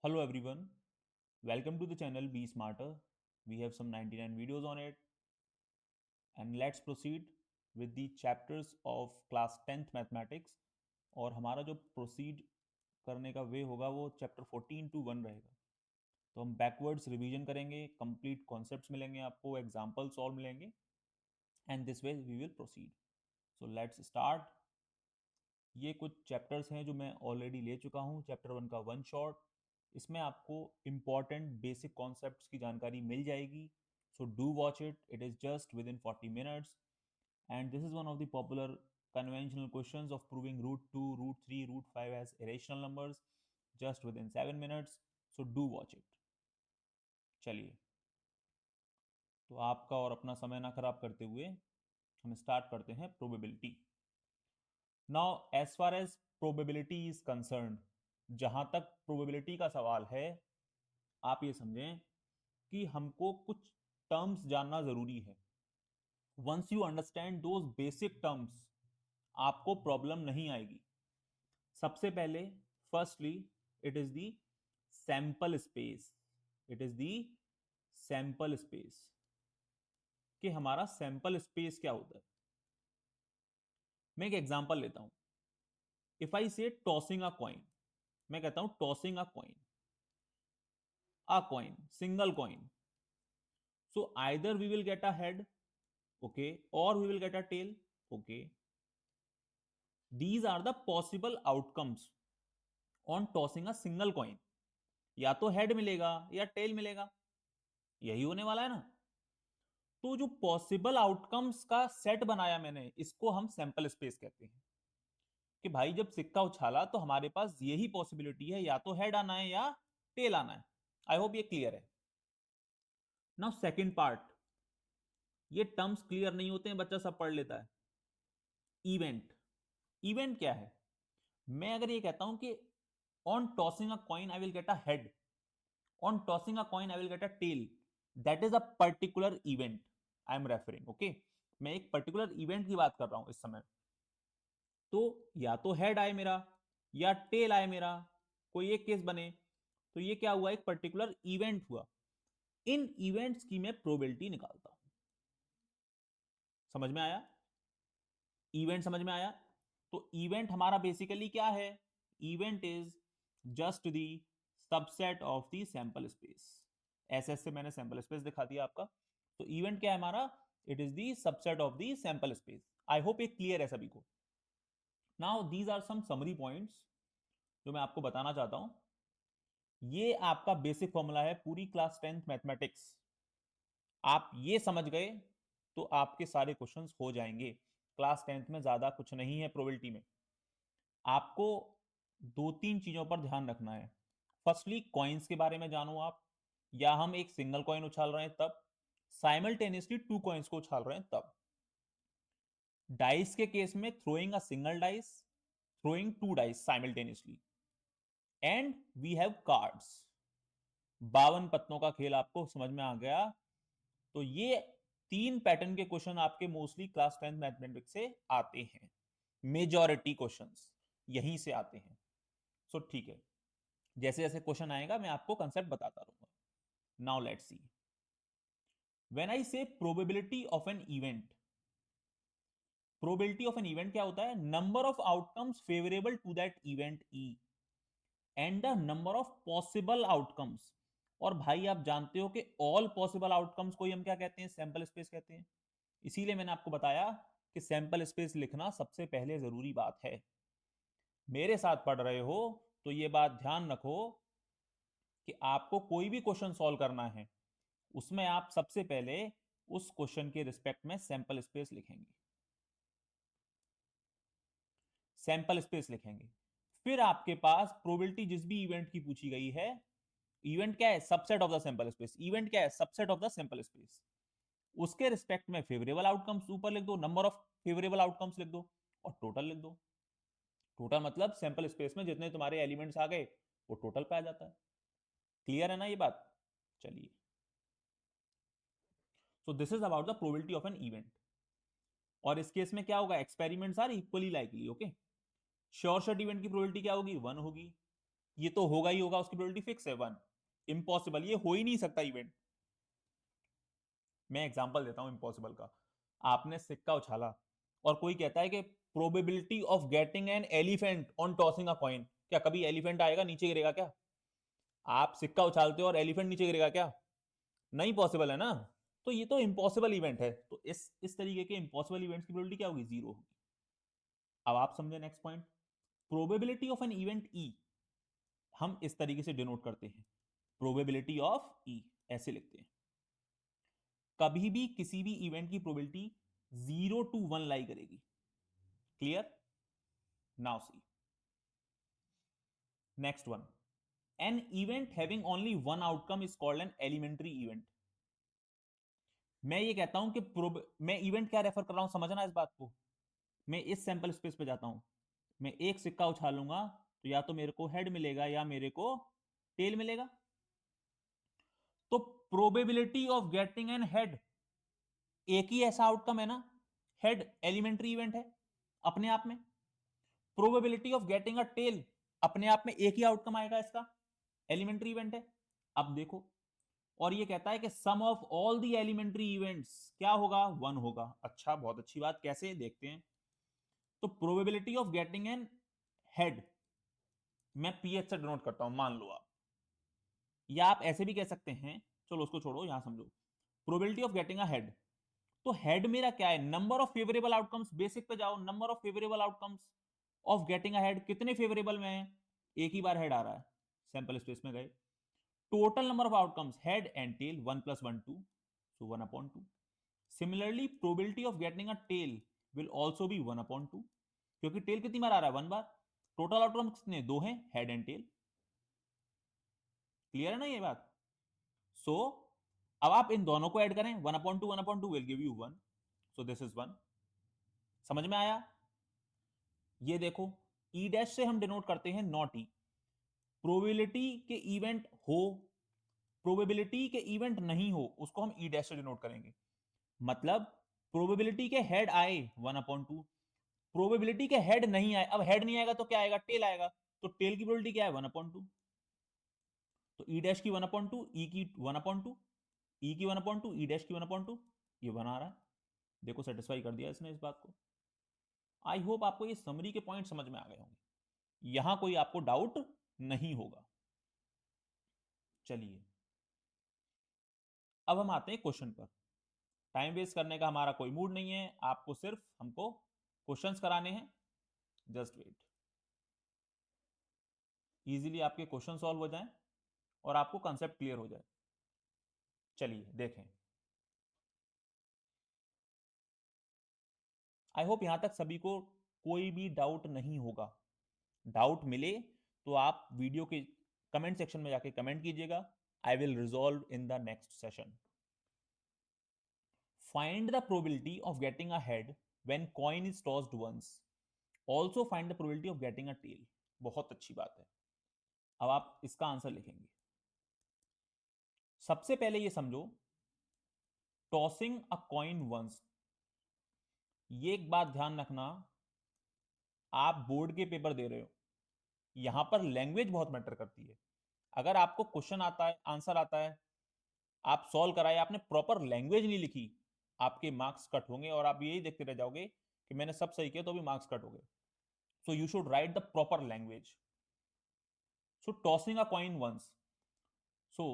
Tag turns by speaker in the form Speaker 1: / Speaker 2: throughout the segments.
Speaker 1: Hello everyone, welcome to the channel Be Smarter. We have some 99 videos on it and let's proceed with the chapters of class 10th mathematics और हमारा जो proceed करने का वे होगा वो chapter 14 to 1 रहेगा। तो हम बैकवर्ड्स रिवीजन करेंगे, कंप्लीट कॉन्सेप्ट्स मिलेंगे आपको, एग्जाम्पल सॉल्व मिलेंगे and this way we will proceed. So let's start. ये कुछ चैप्टर्स हैं जो मैं ऑलरेडी ले चुका हूँ। चैप्टर 1 का वन शॉट, इसमें आपको इम्पॉर्टेंट बेसिक कॉन्सेप्ट्स की जानकारी मिल जाएगी। So do watch it, it is just with in 40 minutes and this is one of the popular conventional questions of proving root 2, root 3, root 5 as irrational numbers just within 7 minutes. So do watch it. चलिए, तो आपका और अपना समय ना खराब करते हुए हम स्टार्ट करते हैं probability. Now as far as probability is concern, जहां तक प्रोबेबिलिटी का सवाल है, आप ये समझें कि हमको कुछ टर्म्स जानना जरूरी है। Once you understand those basic terms, आपको प्रॉब्लम नहीं आएगी। सबसे पहले, firstly, it is the sample space. It is the sample space कि हमारा सैंपल स्पेस क्या होता है। मैं एक एग्जांपल लेता हूं। इफ आई से टॉसिंग अ कॉइन, मैं कहता हूं tossing a coin, single coin. So either we will get a head, okay, or we will get a tail, okay. These are the possible outcomes on tossing a single coin. या तो head मिलेगा या tell मिलेगा, यही होने वाला है ना। तो जो पॉसिबल आउटकम्स का सेट बनाया मैंने, इसको हम सैंपल स्पेस कहते हैं। कि भाई जब सिक्का उछाला तो हमारे पास यही पॉसिबिलिटी है, या तो हेड आना है या टेल आना है। आई होप ये क्लियर है। नाउ सेकंड पार्ट, ये टर्म्स क्लियर नहीं होते हैं, बच्चा सब पढ़ लेता है। इवेंट, इवेंट क्या है? मैं अगर ये कहता हूं कि on tossing a coin I will get a head, on tossing a coin I will get a tail, that is a particular event I am referring, okay. मैं एक पर्टिकुलर इवेंट की बात कर रहा हूं इस समय। तो या तो हेड आए मेरा या टेल आए मेरा, कोई एक केस बने। तो ये क्या हुआ? एक पर्टिकुलर इवेंट हुआ। इन इवेंट्स की मैं प्रोबेबिलिटी निकालता हूं। समझ में आया? इवेंट समझ में आया? तो इवेंट हमारा बेसिकली क्या है? Event is just the subset of the sample space. ऐसे ऐसे मैंने सैंपल स्पेस दिखा दिया आपका। तो इवेंट क्या है हमारा? It is the subset of the sample space. I hope ये क्लियर है सभी को। Now these are some summary points जो मैं आपको बताना चाहता हूं। ये आपका बेसिक फॉर्मूला है पूरी क्लास 10th मैथमेटिक्स। आप ये समझ गए तो आपके सारे क्वेश्चंस हो जाएंगे। क्लास 10th में ज्यादा कुछ नहीं है प्रोबेबिलिटी में। आपको दो तीन चीजों पर ध्यान रखना है। फर्स्टली, कॉइन्स के बारे में जानो आप, या हम एक सिंगल कॉइन उछाल रहे हैं तब, साइमल्टेनियसली टू कॉइन्स को उछाल रहे हैं तब। डाइस के केस में throwing a single dice, throwing two dice simultaneously, and we have cards. 52 पत्तों का खेल आपको समझ में आ गया? तो ये तीन पैटर्न के क्वेश्चन आपके मोस्टली क्लास 10th मैथमेटिक्स से आते हैं। मेजॉरिटी क्वेश्चंस यहीं से आते हैं। सो ठीक है, जैसे जैसे क्वेश्चन आएगा मैं आपको कंसेप्ट बताता रहूंगा। Now let's see, when I say probability of an event, probability of an event क्या होता है? Number of outcomes favourable to that event E and the number of possible outcomes. और भाई आप जानते हो कि ऑल पॉसिबल आउटकम्स को हम क्या कहते हैं? सैंपल स्पेस कहते हैं। इसीलिए मैंने आपको बताया कि सैंपल स्पेस लिखना सबसे पहले जरूरी बात है। मेरे साथ पढ़ रहे हो तो ये बात ध्यान रखो कि आपको कोई भी क्वेश्चन सॉल्व करना है, उसमें आप सबसे पहले उस क्वेश्चन के रिस्पेक्ट में सैंपल स्पेस लिखेंगे। सैंपल स्पेस लिखेंगे, फिर आपके पास प्रोबेबिलिटी जिस भी इवेंट की पूछी गई है, इवेंट क्या है? Subset of the sample space. Event क्या है? Subset of the sample space. उसके रिस्पेक्ट में फेवरेबल आउटकम्स ऊपर लिख दो, नंबर ऑफ फेवरेबल आउटकम्स लिख दो, और टोटल लिख दो। टोटल मतलब सैंपल स्पेस में जितने तुम्हारे एलिमेंट्स आ गए वो टोटल पे आ जाता है। क्लियर है ना ये बात? चलिए, so this is about the probability of an event. और इस केस में क्या होगा? Experiments are equally likely, okay. Sure shot event की प्रोबेबिलिटी क्या होगी? 1 होगी। ये तो होगा ही होगा, उसकी प्रोबेबिलिटी फिक्स है 1। इम्पॉसिबल, ये हो ही नहीं सकता इवेंट। मैं एग्जांपल देता हूं इम्पॉसिबल का। आपने सिक्का उछाला और कोई कहता है कि probability of getting an elephant on tossing a coin, क्या कभी एलिफेंट आएगा नीचे गिरेगा क्या? आप सिक्का उछालते हो और एलिफेंट नीचे गिरेगा क्या? नहीं पॉसिबल है ना। तो ये तो इम्पॉसिबल इवेंट है, तो इस तरीके के इम्पॉसिबल इवेंट्स की प्रोबेबिलिटी क्या होगी? 0 होगी। अब आप समझे next point. Probability of an event E हम इस तरीके से डिनोट करते हैं, प्रोबेबिलिटी ऑफ ई ऐसे लिखते हैं। कभी भी किसी भी इवेंट की प्रोबेबिलिटी 0 to 1 लाई करेगी। Clear? Now see next one. An event having only one outcome is called an elementary event. मैं ये कहता हूं कि मैं इवेंट क्या रेफर कर रहा हूं, समझना इस बात को। मैं इस सैंपल स्पेस पे जाता हूं, मैं एक सिक्का उछालूंगा तो या तो मेरे को हेड मिलेगा या मेरे को टेल मिलेगा। तो probability of getting N head, एक ही ऐसा आउटकम है ना, हेड एलिमेंट्री इवेंट है अपने आप में। Probability of getting a tail, अपने आप में एक ही आउटकम आएगा इसका, एलिमेंट्री इवेंट है। अब देखो, और ये कहता है कि sum of all the elementary events क्या होगा? 1 होगा। अच्छा, बहुत अच्छी बात, कैसे देखते हैं। तो probability of getting N head मैं पीएच से डिनोट करता हूं, मान लो आप, या आप ऐसे भी कह सकते हैं, चलो उसको छोड़ो, यहां समझो। Probability of getting a head, तो हेड मेरा क्या है? Number of favourable outcomes. Basic पे जाओ, number of favourable outcomes of getting a head, कितने फेवरेबल में है? एक ही बार हेड आ रहा है, सैंपल स्पेस में गए। Total number of outcomes head and tail 1 + 1 2, so 1/2। Similarly probability of getting a tail will also be 1/2, क्योंकि टेल कितनी बार आ रहा है? 1 बार। टोटल आउटकम कितने? 2 हैं, हेड एंड टेल। क्लियर है ना ये बात? सो अब आप इन दोनों को ऐड करें, 1/2 will give you 1, so this is 1। समझ में आया? ये देखो, ई डैश से हम डिनोट करते हैं नॉट ई। प्रोबेबिलिटी के इवेंट हो, प्रोबेबिलिटी के इवेंट नहीं हो, उसको हम ई डैश से डिनोट करेंगे। मतलब प्रोबेबिलिटी के हेड आए 1/2, प्रोबेबिलिटी के हेड नहीं आए। अब हेड नहीं आएगा तो क्या आएगा? टेल आएगा। तो टेल की प्रोबेबिलिटी क्या है? 1/2। तो ई डैश की 1/2, ई की 1/2, ई की 1/2, ई डैश की 1/2, ये बना रहा है। देखो, सेटिस्फाई कर दिया इसने इस बात को। आई होप आपको ये समरी के पॉइंट समझ में आ गए होंगे, यहां कोई आपको डाउट नहीं होगा। चलिए, अब हम आते हैं क्वेश्चन पर। टाइम वेस्ट करने का हमारा कोई मूड नहीं है, आपको सिर्फ हमको क्वेश्चंस कराने हैं। जस्ट वेट, इजीली आपके क्वेश्चन सॉल्व हो जाएं और आपको कंसेप्ट क्लियर हो जाए। चलिए देखें। आई होप यहां तक सभी को कोई भी डाउट नहीं होगा। डाउट मिले तो आप वीडियो के कमेंट सेक्शन में जाके कमेंट कीजिएगा, I will resolve in the next session. Find the probability of getting a head when coin is tossed once, also find the probability of getting a tail. बहुत अच्छी बात है। अब आप इसका आंसर लिखेंगे। सबसे पहले ये समझो, टॉसिंग अ कॉइन वंस, ये एक बात ध्यान रखना, आप बोर्ड के पेपर दे रहे हो, यहां पर लैंग्वेज बहुत मैटर करती है। अगर आपको क्वेश्चन आता है, आंसर आता है, आप सॉल्व कराए, आपने प्रॉपर लैंग्वेज नहीं लिखी, आपके मार्क्स कट होंगे और आप यही देखते रह जाओगे कि मैंने सब सही किया तो भी मार्क्स कट हो गए। So you should write the proper language. So tossing a coin once, so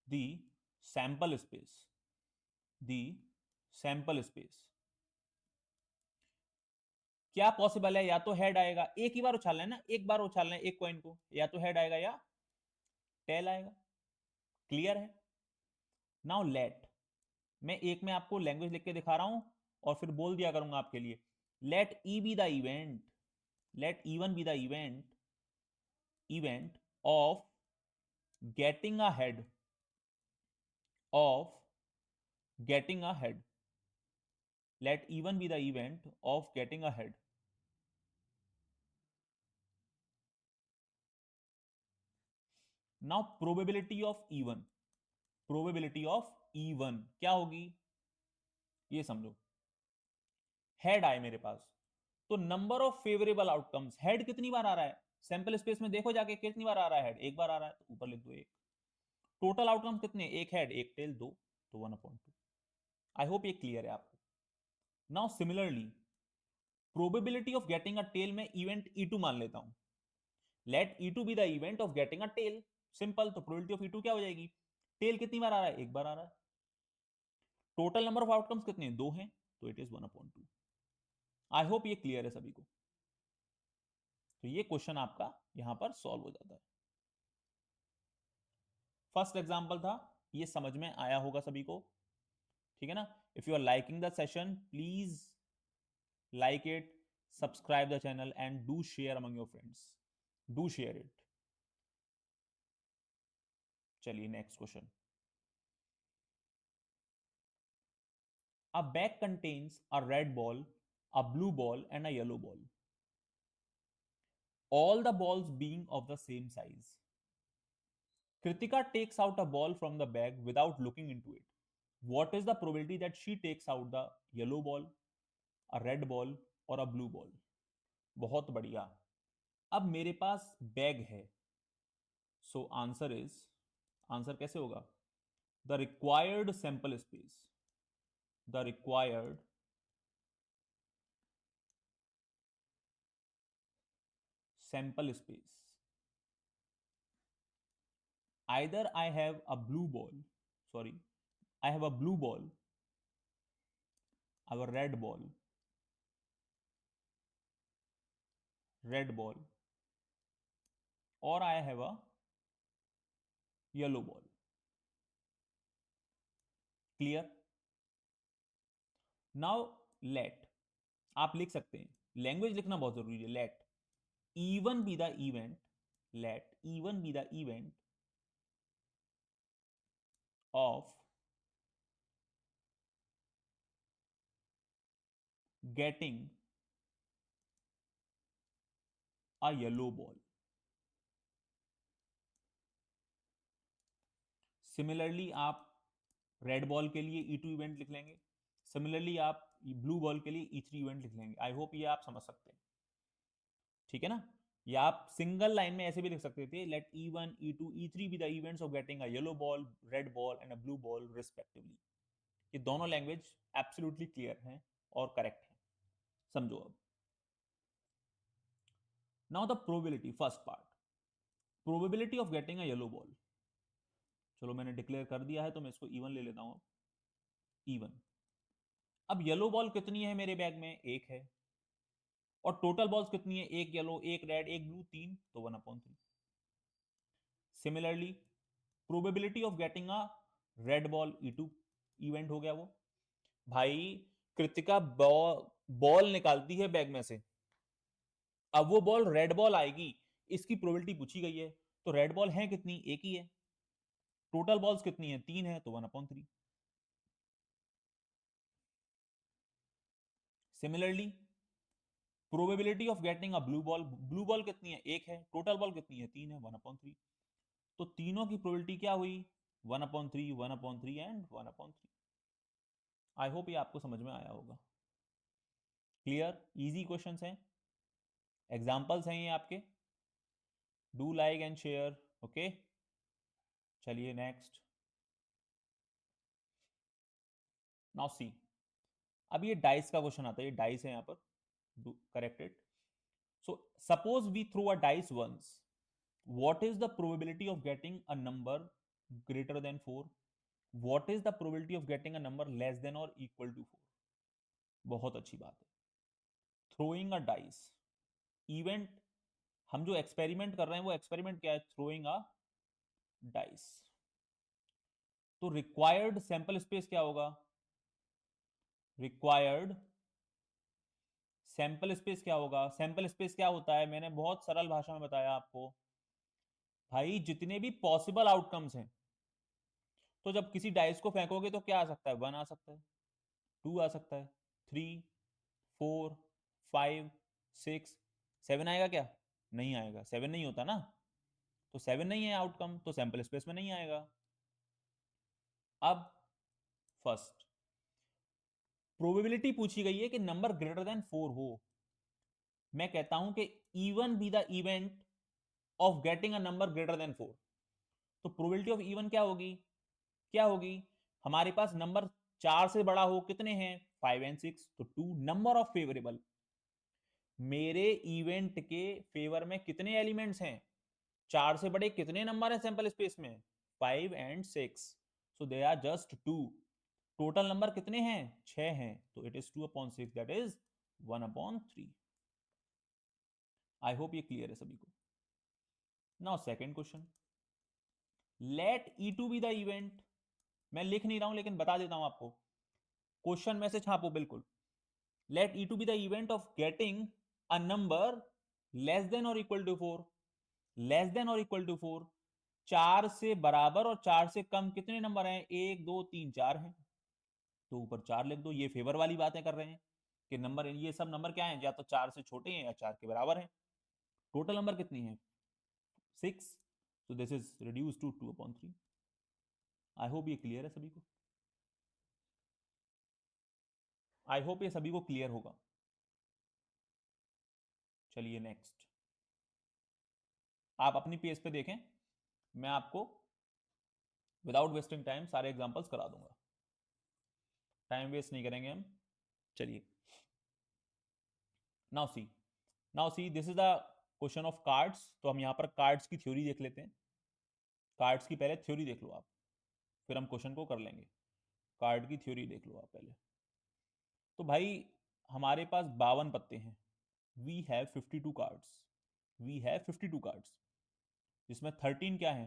Speaker 1: the sample space, the sample space क्या पॉसिबल है? या तो हेड आएगा, एक ही बार उछालना है ना, एक बार उछालना है एक कॉइन को, या तो हेड आएगा या टेल आएगा। क्लियर है? नाउ लेट, मैं एक में आपको लैंग्वेज लिख के दिखा रहा हूं और फिर बोल दिया करूंगा आपके लिए। Let E be the event, let E1 be the event of getting a head, of getting a head. Let E1 be the event of getting a head. Now probability of E1, probability of E1 क्या होगी? ये समझो, head आए मेरे पास, तो number of favourable outcomes, head कितनी बार आ रहा है? सैंपल स्पेस में देखो जाके कितनी बार आ रहा है हेड, एक बार आ रहा है तो ऊपर लिख दो एक। टोटल आउटकम कितने, एक हेड एक टेल दो, तो 1/2। आई होप ये क्लियर है आपको। Now similarly probability of getting a tail में इवेंट E2 मान लेता हूं। Let E2 be the event of getting a tail. Simple, तो प्रोबेबिलिटी ऑफ E2 क्या हो जाएगी, टेल कितनी बार आ रहा है, एक बार आ रहा है। टोटल नंबर ऑफ आउटकम्स कितने हैं, 2 हैं, तो इट इज 1/2। आई होप ये क्लियर है सभी को। तो ये क्वेश्चन आपका यहां पर सॉल्व हो जाता है। फर्स्ट एग्जांपल था, ये समझ में आया होगा सभी को, ठीक है ना। If you are liking the session, please like it, subscribe the channel and do share among your friends, do share it. चलिए next question. A bag contains a red ball, a blue ball, and a yellow ball. All the balls being of the same size. Kritika takes out a ball from the bag without looking into it. What is the probability that she takes out the yellow ball, a red ball, or a blue ball? बहुत बढ़िया। अब मेरे पास bag है, so answer is, answer कैसे होगा, the required sample space, the required sample space. Either I have a blue ball, sorry, I have a blue ball, I have a red ball, or I have a yellow ball. Clear? Now let, आप लिख सकते हैं, language लिखना बहुत जरूरी है। let even be the event, let even be the event of getting a yellow ball. Similarly आप red ball के लिए E2 इवेंट लिख लेंगे, सिमिलरली आप ब्लू बॉल के लिए E3 इवेंट लिख लेंगे। आई होप ये आप समझ सकते हैं, ठीक है ना। या आप सिंगल लाइन में ऐसे भी लिख सकते थे, let E1 E2 E3 be the events of getting a yellow ball, red ball and a blue ball respectively. ये दोनों लैंग्वेज एब्सोल्युटली क्लियर हैं और करेक्ट है, समझो अब। Now the probability, first part, probability of getting a yellow ball. चलो मैंने declare कर दिया है तो मैं इसको E1 ले लेता हूं। E1, अब येलो बॉल कितनी है मेरे बैग में, एक है, और टोटल बॉल्स कितनी है, एक येलो एक रेड एक ब्लू तीन, तो 1/3। Similarly probability of getting a red ball E2 event हो गया वो। भाई कृतिका बॉल निकालती है बैग में से, अब वो बॉल रेड बॉल आएगी, इसकी प्रोबेबिलिटी पूछी गई है, तो रेड बॉल है कितनी, एक ही है। टोटल बॉल्स कितनी है, तीन है, तो 1/3। Similarly probability of getting a blue ball कितनी है, एक है, टोटल बॉल कितनी है, तीन है, 1/3। तो तीनों की प्रोबेबिलिटी क्या हुई, 1/3 1/3 एंड 1/3। आई होप ये आपको समझ में आया होगा। क्लियर, इजी क्वेश्चंस हैं, एग्जांपल्स हैं ये आपके। Do like and share, okay. चलिए नेक्स्ट। नाउ सी, अब ये डाइस का क्वेश्चन आता है, ये डाइस है यहां पर, do correct it. So suppose we throw a dice once, what is the probability of getting a number greater than 4, what is the probability of getting a number less than or equal to 4? बहुत अच्छी बात है, throwing a dice event, हम जो experiment कर रहे हैं वो एक्सपेरिमेंट क्या है, थ्रोइंग अ डाइस। तो रिक्वायर्ड सैंपल स्पेस क्या होगा, रिक्वायर्ड सैंपल स्पेस क्या होगा, सैंपल स्पेस क्या होता है, मैंने बहुत सरल भाषा में बताया आपको। भाई जितने भी पॉसिबल आउटकम्स हैं, तो जब किसी डाइस को फेंकोगे तो क्या आ सकता है, 1 आ सकता है, 2 आ सकता है, 3 4 5 6 7 आएगा क्या, नहीं आएगा, 7 नहीं होता ना, तो 7 नहीं है आउटकम, तो सैंपल स्पेस में नहीं आएगा। अब फर्स्ट प्रोबेबिलिटी पूछी गई है कि नंबर ग्रेटर देन 4 हो, मैं कहता हूं कि E1 be the event of getting a number greater than 4। तो प्रोबेबिलिटी ऑफ इवन क्या होगी, क्या होगी, हमारे पास नंबर 4 से बड़ा हो, कितने हैं 5 एंड 6, तो 2 नंबर ऑफ फेवरेबल, मेरे इवेंट के फेवर में कितने एलिमेंट्स हैं, 4 से बड़े कितने नंबर हैं सैंपल स्पेस में, 5 and 6, so they are just 2। Total number कितने हैं 6 हैं, तो it is 2/6, that is 1/3। I hope ये क्लियर है सभी को। Now second question, let E2 be the event, मैं लिख नहीं रहा हूं लेकिन बता देता हूं आपको, क्वेश्चन में से छापो बिल्कुल। Let E2 be the event of getting a number less than और इक्वल टू 4, लेस देन और इक्वल टू 4, 4 से बराबर और 4 से कम कितने नंबर हैं, 1 2 3 4 हैं, तो ऊपर 4 लिख दो। ये फेवर वाली बातें कर रहे हैं कि नंबर, ये सब नंबर क्या है, या तो 4 से छोटे हैं या 4 के बराबर हैं। टोटल नंबर कितनी है 6, so this is reduced to 2/3। I hope ये क्लियर है सभी को, आई होप ये सभी को क्लियर होगा। चलिए नेक्स्ट, आप अपनी पेज पे देखें, मैं आपको विदाउट वेस्टिंग टाइम सारे एग्जांपल्स करा दूंगा, टाइम वेस्ट नहीं करेंगे हम। चलिए, now see, now see this is the question of cards. तो हम यहां पर कार्ड्स की थ्योरी देख लेते हैं, कार्ड्स की पहले थ्योरी देख लो आप, फिर हम क्वेश्चन को कर लेंगे। कार्ड की थ्योरी देख लो आप पहले। तो भाई हमारे पास 52 पत्ते हैं, we have 52 cards, we have 52 cards, जिसमें 13 क्या है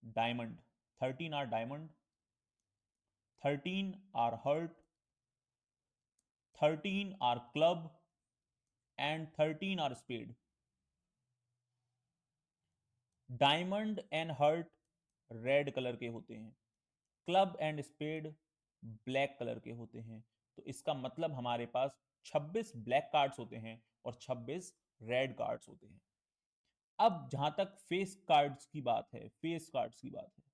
Speaker 1: diamond, 13 are diamond, 13 are heart, 13 are club and 13 are spade. Diamond and heart red colour के होते हैं, club and spade black colour के होते हैं। तो इसका मतलब हमारे पास 26 ब्लैक कार्ड्स होते हैं और 26 रेड कार्ड्स होते हैं। अब जहां तक फेस कार्ड्स की बात है, फेस कार्ड्स की बात है,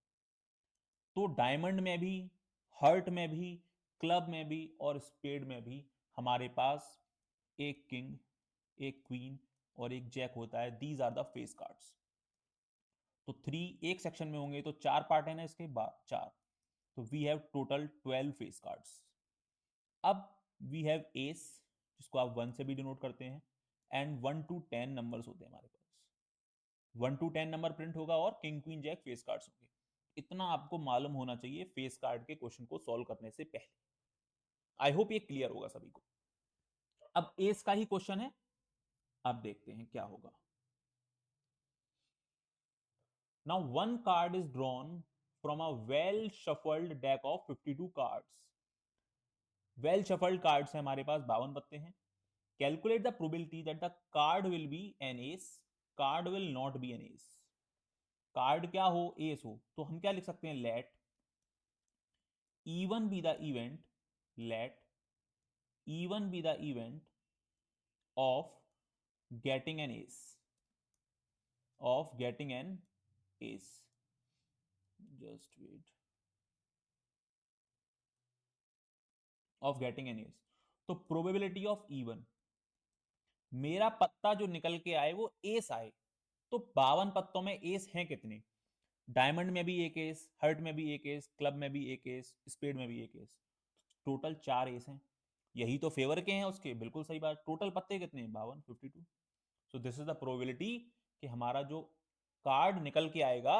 Speaker 1: तो डायमंड में भी, हर्ट में भी, क्लब में भी और स्पेड में भी हमारे पास एक किंग, एक क्वीन और एक जैक होता है। These are the face cards. तो 3 एक सेक्शन में होंगे तो 4 पार्ट है ना इसके बाद 4, तो we have total 12 face cards. अब वी हैव एस, जिसको आप 1 से भी डिनोट करते हैं, एंड 1 to 10 नंबर्स होते हैं हमारे पास, 1 to 10 नंबर प्रिंट होगा और king queen jack face cards होंगे। इतना आपको मालूम होना चाहिए फेस कार्ड के क्वेश्चन को सॉल्व करने से पहले। आई होप ये क्लियर होगा सभी को। अब एस का ही क्वेश्चन है, अब देखते हैं क्या होगा। Now one card is drawn from a well shuffled deck of 52 cards. Well shuffled cards है हमारे पास, 52 पत्ते हैं। Calculate the probability that the card will be an ace, card will not be an ace. Card क्या हो, S हो, तो हम क्या लिख सकते हैं, late even be the event, let even be the event of getting an ace, of getting an ace, just wait, of getting an ace। तो प्रोबेबिलिटी ऑफ इवन, मेरा पत्ता जो निकल के आए वो एस आए, तो 52 पत्तों में एस हैं कितने, डायमंड में भी एक एस, हर्ट में भी एक एस, क्लब में भी एक एस, स्पेड में भी एक एस, टोटल 4 एस हैं। यही तो फेवर के हैं उसके, बिल्कुल सही बात। टोटल पत्ते कितने हैं 52, 52। सो दिस इज द प्रोबेबिलिटी कि हमारा जो कार्ड निकल के आएगा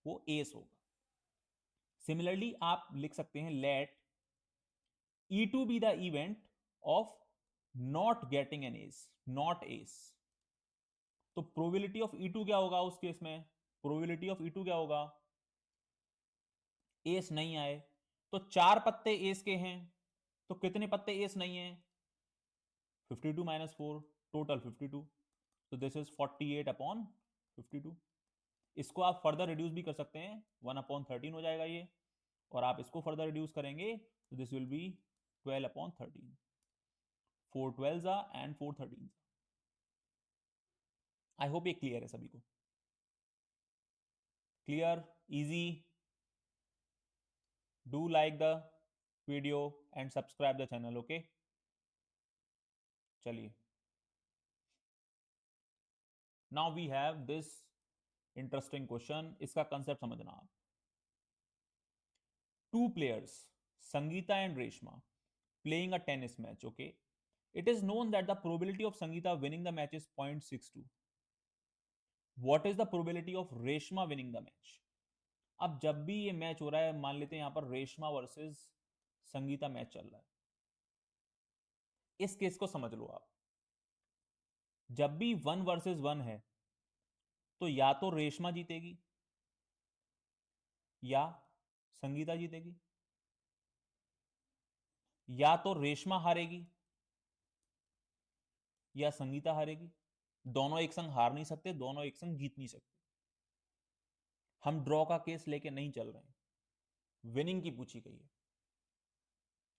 Speaker 1: वो एस होगा। सिमिलरली आप लिख सकते हैं let E2 be the event of not getting an ace, not ace. तो प्रोबेबिलिटी ऑफ E2 क्या होगा उस केस में, प्रोबेबिलिटी ऑफ E2 क्या होगा, एस नहीं आए, तो 4 पत्ते एस के हैं, तो कितने पत्ते एस नहीं है, 52 माइनस 4, टोटल 52, तो दिस इज 48/52। इसको आप फर्दर रिड्यूस भी कर सकते हैं, 1/13 हो जाएगा ये, और आप इसको फर्दर रिड्यूस करेंगे तो this will be 12/13, 4 12s and 4 13। I hope ये क्लियर है सभी को, clear, easy. Do like the video and subscribe the channel, okay. चलिए, now we have this interesting question, इसका कंसेप्ट समझना आप। Two players, Sangeeta and Reshma, playing a tennis match, okay? It is known that the probability of Sangeeta winning the match is 0.62. What is the probability of Reshma winning the match? अब जब भी ये match हो रहा है, मान लेते हैं यहां पर रेशमा वर्सेस संगीता मैच चल रहा है, इस केस को समझ लो आप। जब भी 1 वर्सेस 1 है, तो या तो रेशमा जीतेगी या संगीता जीतेगी, या तो रेशमा हारेगी या संगीता हारेगी। दोनों एक संग हार नहीं सकते, दोनों एक संग जीत नहीं सकते। हम ड्रॉ का केस लेके नहीं चल रहे हैं, विनिंग की पूछी गई है।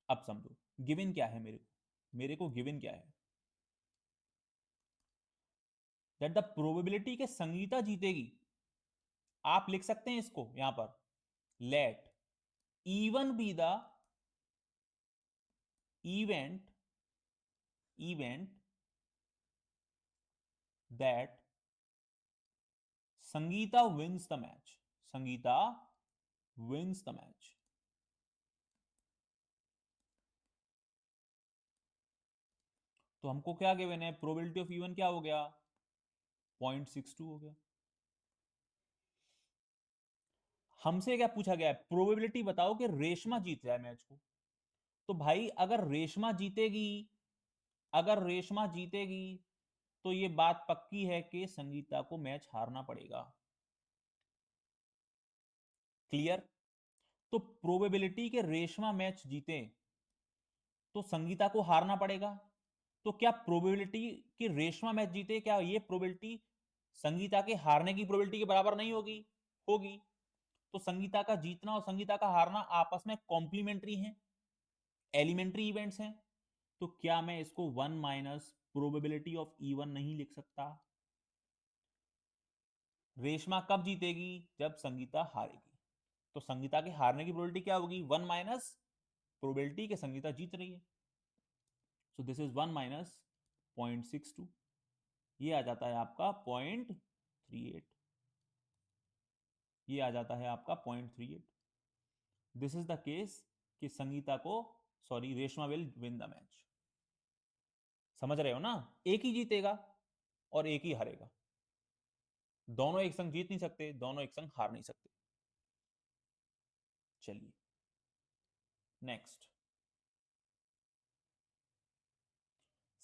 Speaker 1: अब समझो गिवन क्या है, मेरे को गिवन क्या है, दैट द प्रोबेबिलिटी के संगीता जीतेगी। आप लिख सकते हैं इसको यहां पर, let even be the event that Sangeeta wins the match, Sangeeta wins the match. तो हमको क्या गिवन है, प्रोबेबिलिटी ऑफ इवन क्या हो गया, 0.62 हो गया। हमसे क्या पूछा गया है, प्रोबेबिलिटी बताओ कि रेशमा जीत जाए मैच को। तो भाई अगर रेशमा जीतेगी, अगर रेशमा जीतेगी तो ये बात पक्की है कि संगीता को मैच हारना पड़ेगा। क्लियर? तो प्रोबेबिलिटी के रेशमा मैच जीते तो संगीता को हारना पड़ेगा। तो क्या प्रोबेबिलिटी कि रेशमा मैच जीते, क्या ये प्रोबेबिलिटी संगीता के हारने की प्रोबेबिलिटी के बराबर नहीं होगी? होगी। तो संगीता का जीतना और संगीता का हारना आपस में कॉम्प्लीमेंट्री हैं, एलिमेंट्री इवेंट्स हैं। तो क्या मैं इसको 1 माइनस प्रोबेबिलिटी ऑफ इवन नहीं लिख सकता? रेशमा कब जीतेगी, जब संगीता हारेगी। तो संगीता के हारने की प्रोबेबिलिटी क्या होगी, 1 माइनस प्रोबेबिलिटी के संगीता जीत रही है। सो दिस इज 1 माइनस 0.62, ये आ जाता है आपका 0.38, ये आ जाता है आपका 0.38। दिस इज द केस कि संगीता को, sorry, Reshma will win the match. समझ रहे हो ना? एक ही जीतेगा और एक ही हारेगा, दोनों एक संग जीत नहीं सकते, दोनों एक संग हार नहीं सकते। चलिए next,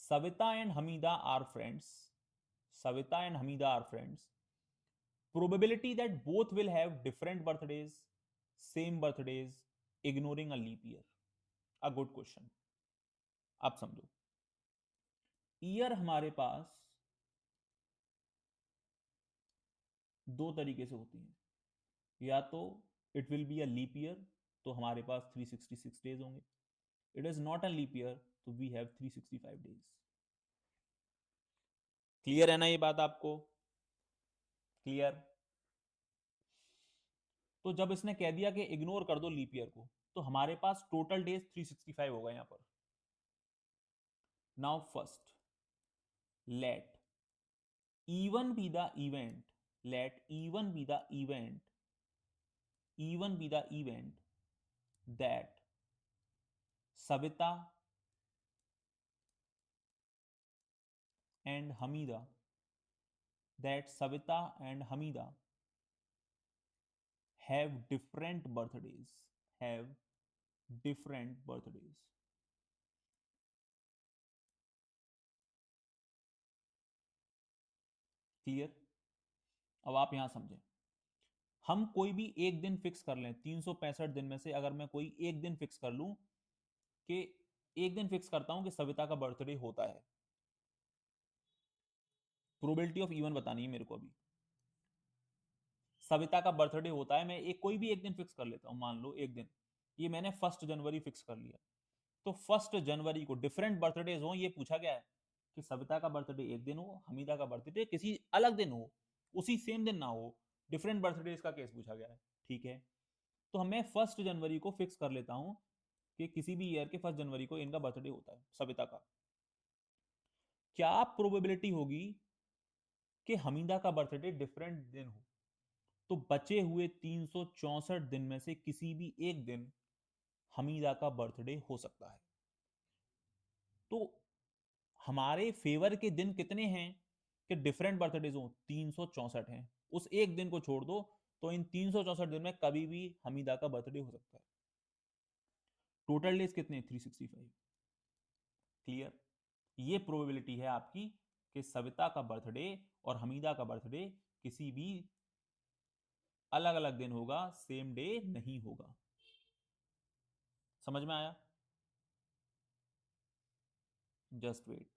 Speaker 1: Savita and Hamida are friends, Savita and Hamida are friends, probability that both will have different birthdays, same birthdays, ignoring a leap year। a good question। आप समझो, ईयर हमारे पास दो तरीके से होती है, या तो it will be a leap year, तो हमारे पास 366 डेज होंगे। It is not a leap year, तो वी हैव 365 डेज। क्लियर है ना ये बात आपको? क्लियर? तो जब इसने कह दिया कि इग्नोर कर दो लीप ईयर को, तो हमारे पास टोटल डेज 365 होगा यहां पर। Now first, let even be the event, let even be the event, even be the event that Savita and Hamida, that Savita and Hamida have different birthdays, have different birthdays। Clear? अब आप यहां समझें, हम कोई भी एक दिन fix कर लें, 365 दिन में से अगर मैं कोई एक दिन फिक्स कर लूं कि एक दिन फिक्स करता हूं कि सविता का बर्थडे होता है, प्रोबेबिलिटी ऑफ इवन बतानी है मेरे को। अभी सविता का बर्थडे होता है, मैं एक कोई भी एक दिन फिक्स कर लेता हूं, मान लो एक दिन, ये मैंने 1 जनवरी फिक्स कर लिया। तो 1 जनवरी को डिफरेंट बर्थडेज हो, ये पूछा गया है कि सविता का बर्थडे एक दिन हो, हमीदा का बर्थडे किसी अलग दिन हो, उसी सेम दिन ना हो, डिफरेंट बर्थडेज का केस पूछा गया है। ठीक है, तो हमें 1 जनवरी को फिक्स कर लेता हूं कि किसी भी ईयर के 1 जनवरी को इनका बर्थडे होता है, सविता का। क्या प्रोबेबिलिटी होगी कि हमीदा का बर्थडे डिफरेंट दिन हो? तो बचे हुए 364 दिन में से किसी भी एक दिन हमीदा का बर्थडे हो सकता है। तो हमारे फेवर के दिन कितने हैं कि डिफरेंट बर्थडेज हो? 364 हैं। उस एक दिन को छोड़ दो तो इन 364 दिन में कभी भी हमीदा का बर्थडे हो सकता है। टोटल डेज कितने? 365। क्लियर? ये प्रोबेबिलिटी है आपकी कि सविता का बर्थडे और हमीदा का बर्थडे किसी भी अलग अलग दिन होगा, सेम डे नहीं होगा। समझ में आया? Just wait.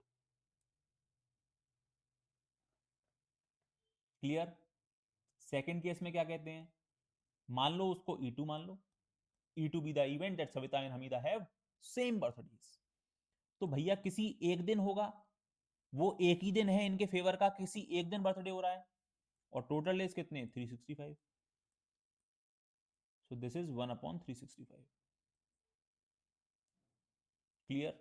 Speaker 1: Clear? Second case में क्या कहते हैं? मान लो उसको E2 मान लो, E2 be the event that Savita and Hamida have same birthdays. तो भैया किसी एक दिन होगा, वो एक ही दिन है इनके फेवर का, किसी एक दिन बर्थडे हो रहा है। और टोटल डेज कितने? 365। सो this is 1/365। Clear?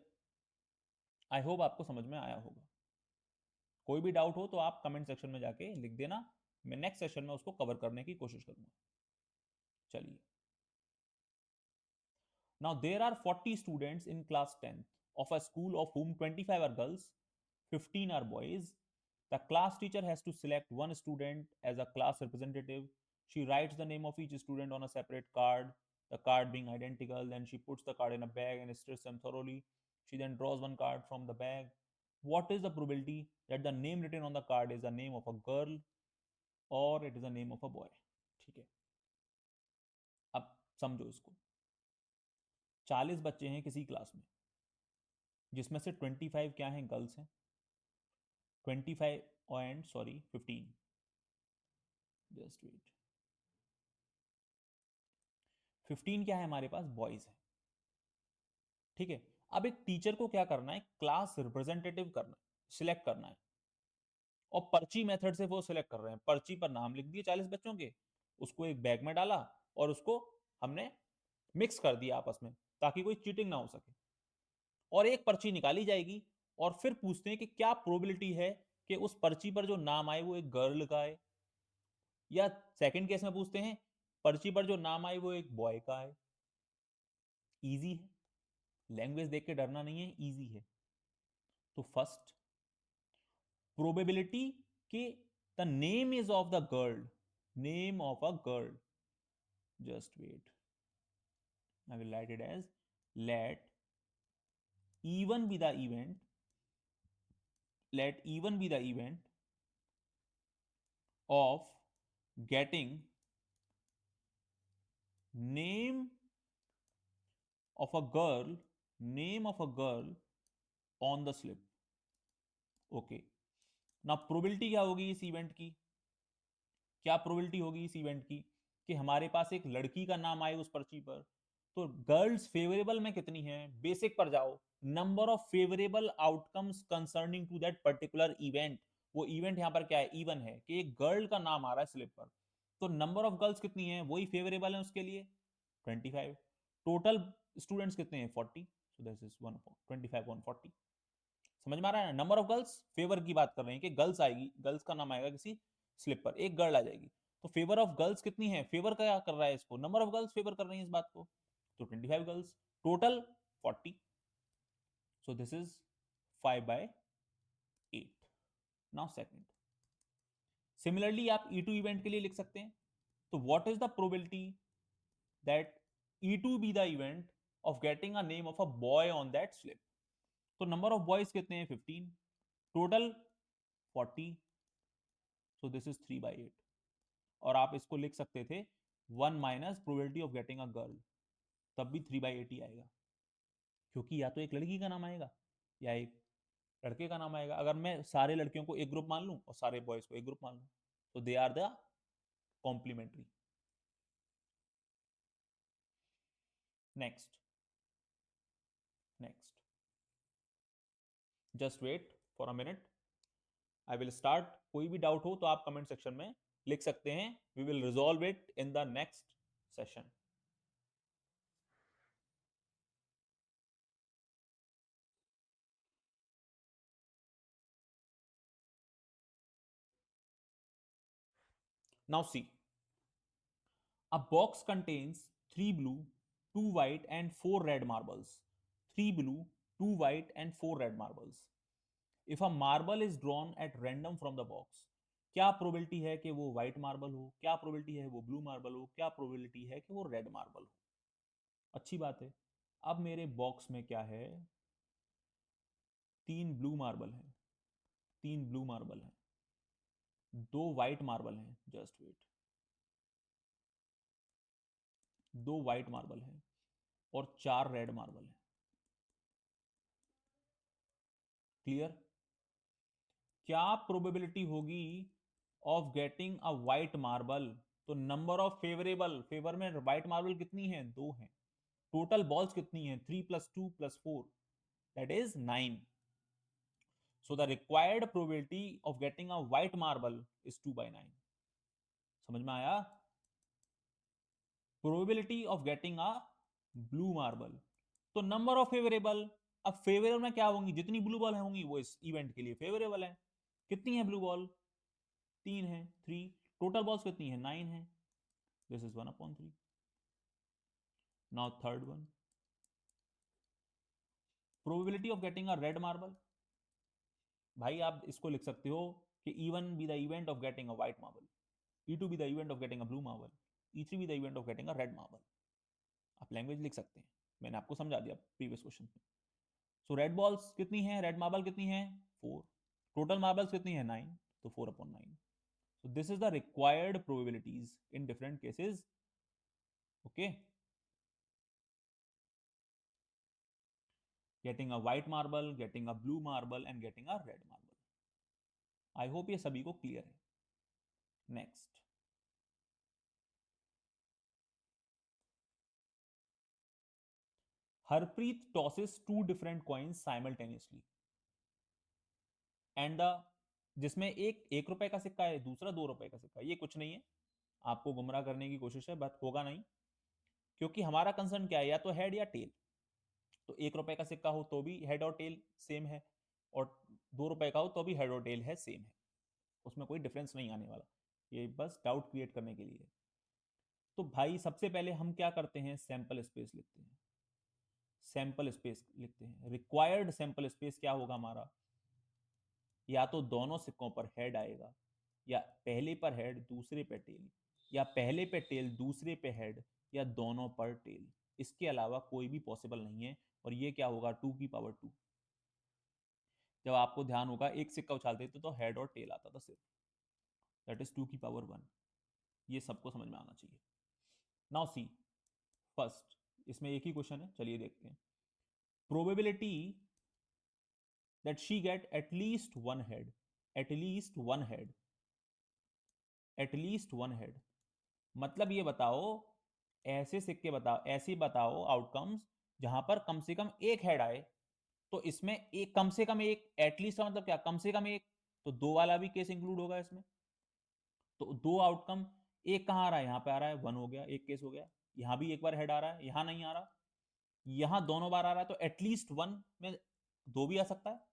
Speaker 1: I hope आपको समझ में आया होगा। कोई भी डाउट हो तो आप कमेंट सेक्शन में जाके लिख देना, मैं नेक्स्ट सेशन में उसको कवर करने की कोशिश करूंगा। चलिए, now there are 40 students in class 10th of a school of whom 25 are girls, 15 are boys. The class teacher has to select one student as a class representative. She writes the name of each student on a separate card, the card being identical. Then she puts the card in a bag and stirs them thoroughly. She then draws one card from the bag. What is the probability that the name written on the card is the name of a girl or it is the name of a boy? ठीक है, अब समझो इसको। 40 बच्चे हैं किसी class में, जिसमें से 25 क्या हैं? गर्ल्स हैं। 25 एंड सॉरी 15, जस्ट वेट, 15 क्या है हमारे पास? बॉयज है। ठीक है, अब एक टीचर को क्या करना है? क्लास रिप्रेजेंटेटिव करना है, सिलेक्ट करना है। और पर्ची मेथड से वो सिलेक्ट कर रहे हैं। पर्ची पर नाम लिख दिए 40 बच्चों के, उसको एक बैग में डाला और उसको हमने मिक्स कर दिया आपस में, ताकि कोई चीटिंग ना हो सके। और एक पर्ची निकाली जाएगी और फिर पूछते हैं कि क्या प्रोबेबिलिटी है कि उस पर्ची पर जो नाम आए वो एक गर्ल का है, या सेकंड केस में पूछते हैं पर्ची पर जो नाम आए वो एक बॉय का है। इजी है, लैंग्वेज देख के डरना नहीं है, इजी है। तो फर्स्ट प्रोबेबिलिटी के the name is of the girl, name of a girl, just wait, I will write it as let even be the event, let even be the event of getting name of a girl, name of a girl on the slip. Okay, ना probability क्या होगी इस event की? क्या probability होगी इस event की कि हमारे पास एक लड़की का नाम आए उस पर्ची पर? तो गर्ल्स फेवरेबल में कितनी है? बेसिक पर जाओ, number of favourable outcomes concerning to that particular event. वो इवेंट यहां पर क्या है? इवन है कि एक गर्ल का नाम आ रहा है स्लिप पर। तो नंबर ऑफ गर्ल्स कितनी है? वही फेवरेबल है उसके लिए, 25। टोटल स्टूडेंट्स कितने हैं? 40। सो दिस इज 1/25 समझ में आ रहा है ना? नंबर ऑफ गर्ल्स फेवर की बात कर रहे हैं कि गर्ल्स आएगी, गर्ल्स का नाम आएगा किसी स्लिप पर, एक गर्ल आ जाएगी। तो फेवर ऑफ गर्ल्स कितनी है? फेवर क्या कर रहा है इसको? नंबर ऑफ गर्ल्स फेवर कर रही है इस बात को। तो 25 girls, total 40। So this is 5/8। Now second, similarly आप E2 इवेंट के लिए लिख सकते हैं। तो what is the probability that E2 be the event of getting a name of a boy on that slip? तो नंबर ऑफ बॉयज कितने हैं? 15, टोटल 40। So this is 3/8। और आप इसको लिख सकते थे 1 minus probability of getting a girl, तब भी 3/8 ही आएगा, क्योंकि या तो एक लड़की का नाम आएगा या एक लड़के का नाम आएगा। अगर मैं सारे लड़कियों को एक ग्रुप मान लूं और सारे बॉयज को एक ग्रुप मान लूं, तो they are the complementary. Next, next, just wait for a minute, I will start. कोई भी डाउट हो तो आप कमेंट सेक्शन में लिख सकते हैं, we will resolve it in the next session. Now see, A box contains 3 blue, 2 white and 4 red marbles. 3 blue, 2 white and 4 red marbles. If a marble is drawn at random from the box, क्या probability है कि वो white marble हो, क्या probability है वो blue marble हो, क्या प्रोबेबिलिटी है कि वो रेड मार्बल हो? अच्छी बात है। अब मेरे बॉक्स में क्या है? 3 ब्लू मार्बल है, 3 ब्लू मार्बल है, 2 व्हाइट मार्बल हैं, जस्ट वेट, 2 व्हाइट मार्बल हैं और 4 रेड मार्बल हैं। क्लियर? क्या प्रोबेबिलिटी होगी of getting a white marble? तो नंबर ऑफ फेवरेबल, फेवर में व्हाइट मार्बल कितनी है? 2 है। टोटल बॉल्स कितनी है? 3 + 2 + 4, that is 9. So the required probability of getting a white marble is 2/9. समझ में आया? Probability of getting a blue marble, तो नंबर ऑफ फेवरेबल। अब फेवरेबल में क्या होंगी? जितनी ब्लू बॉल होंगी वो इस इवेंट के लिए फेवरेबल है। कितनी है ब्लू बॉल? 3 है, 3। टोटल बॉल्स कितनी है? 9 है। This is 1/3। Now third one, probability of getting a red marble. भाई आप इसको लिख सकते हो कि E1 be the event of getting a white marble, E2 be the event of getting a blue marble, E3 be the event of getting a red marble. आप language लिख सकते हैं, मैंने आपको समझा दिया प्रीवियस क्वेश्चन में। सो रेड बॉल्स कितनी है? रेड मार्बल कितनी है? 4। टोटल मार्बल्स कितनी है? 9, तो 4/9. So this is the required probabilities in different cases. Okay, getting a white marble, getting a blue marble and getting a red marble. I hope ये सभी को क्लियर है. Next, Harpreet tosses 2 different coins simultaneously and the जिसमें एक रुपए का सिक्का है, दूसरा 2 रुपए का सिक्का। ये कुछ नहीं है, आपको गुमराह करने की कोशिश है, बट होगा नहीं, क्योंकि हमारा कंसर्न क्या है? या तो हेड या टेल। तो 1 रुपए का सिक्का हो तो भी हेड और टेल सेम है, और 2 रुपए का हो तो भी हेड और टेल है सेम है, उसमें कोई डिफरेंस नहीं आने वाला। ये बस डाउट क्रिएट करने के लिए। तो भाई सबसे पहले हम क्या करते हैं? सैंपल स्पेस लिखते हैं। सैंपल स्पेस लिखते हैं। रिक्वायर्ड सैंपल स्पेस क्या होगा हमारा? या तो दोनों सिक्कों पर हेड आएगा, या पहले पर हेड दूसरे पे टेल, या पहले पे टेल दूसरे पे हेड, या दोनों पर टेल। इसके अलावा कोई भी पॉसिबल नहीं है। और ये क्या होगा? 2 की पावर 2। जब आपको ध्यान होगा एक सिक्का उछालते थे तो हेड और टेल आता था सिर्फ, दैट इज 2 की पावर 1। ये सबको समझ में आना चाहिए। नाउ सी फर्स्ट, इसमें एक ही क्वेश्चन है, चलिए देखते हैं। Probability that she get at least one head, at least one head, at least one head, मतलब ये बताओ, ऐसे सिक्के बताओ, ऐसे बताओ आउटकम्स जहां पर कम से कम एक हेड आए। तो इसमें एक, कम से कम एक, एटलीस्ट का मतलब क्या? कम से कम एक, तो 2 वाला भी केस इंक्लूड होगा इसमें। तो 2 आउटकम, एक कहां आ रहा है? यहां पे आ रहा है, 1 हो गया, एक केस हो गया। यहां भी एक बार हेड आ रहा है, यहां नहीं आ रहा, यहां दोनों बार आ रहा है, तो एटलीस्ट 1 में 2 भी आ सकता है।